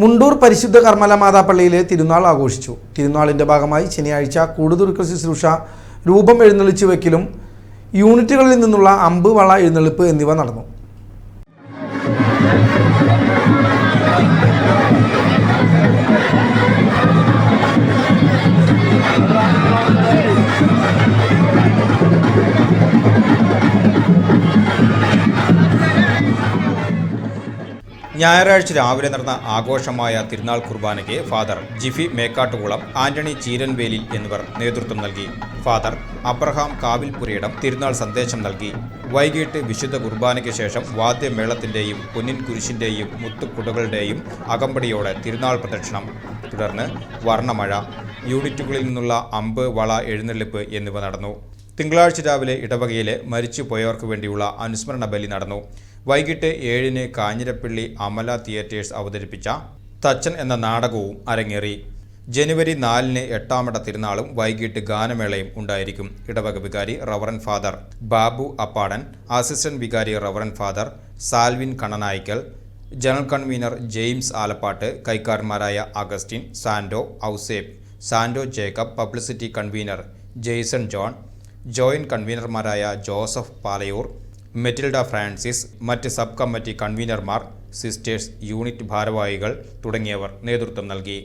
മുണ്ടൂർ പരിശുദ്ധ കർമ്മല മാതാപ്പള്ളിയിലെ തിരുനാൾ ആഘോഷിച്ചു. തിരുനാളിന്റെ ഭാഗമായി ശനിയാഴ്ച കൂടുതുറുക്കൽ ശുശ്രൂഷ, രൂപം എഴുന്നള്ളിച്ചു വയ്ക്കലും, യൂണിറ്റുകളിൽ നിന്നുള്ള അമ്പ് വള എഴുന്നള്ളിപ്പ് എന്നിവ നടന്നു. ഞായറാഴ്ച രാവിലെ നടന്ന ആഘോഷമായ തിരുനാൾ കുർബാനയ്ക്ക് ഫാദർ ജിഫി മേക്കാട്ടുകുളം, ആന്റണി ചീരൻവേലിൽ എന്നിവർ നേതൃത്വം നൽകി. ഫാദർ അബ്രഹാം കാവിൽപുരയിടം തിരുനാൾ സന്ദേശം നൽകി. വൈകിട്ട് വിശുദ്ധ കുർബാനയ്ക്ക് ശേഷം വാദ്യമേളത്തിൻ്റെയും പൊന്നിൻ കുരിശിൻ്റെയും മുത്തുക്കുടകളുടെയും അകമ്പടിയോടെ തിരുനാൾ പ്രദക്ഷിണം. തുടർന്ന് വർണ്ണമഴ, യൂണിറ്റുകളിൽ നിന്നുള്ള അമ്പ് വള എഴുന്നള്ളിപ്പ് എന്നിവ നടന്നു. തിങ്കളാഴ്ച രാവിലെ ഇടവകയിലെ മരിച്ചുപോയവർക്ക് വേണ്ടിയുള്ള അനുസ്മരണ ബലി നടന്നു. വൈകിട്ട് 7-ന് കാഞ്ഞിരപ്പള്ളി അമല തിയേറ്റേഴ്സ് അവതരിപ്പിച്ച തച്ചൻ എന്ന നാടകവും അരങ്ങേറി. ജനുവരി 4-ന് 8-മട തിരുനാളും വൈകിട്ട് ഗാനമേളയും ഉണ്ടായിരിക്കും. ഇടവക വികാരി reverend father Babu Appadan, assistant വികാരി reverend father Salvin Kannanaikkal, general convener James Alappatt, കൈക്കാരന്മാരായ Augustine, Sando Ouseph, Sando Jacob, publicity convener Jaison John, joint കൺവീനർമാരായ ജോസഫ് പാലയൂർ, മെറ്റിൽഡ ഫ്രാൻസിസ്, മറ്റ് സബ് കമ്മിറ്റി കൺവീനർമാർ, സിസ്റ്റേഴ്സ്, യൂണിറ്റ് ഭാരവാഹികൾ തുടങ്ങിയവർ നേതൃത്വം നൽകി.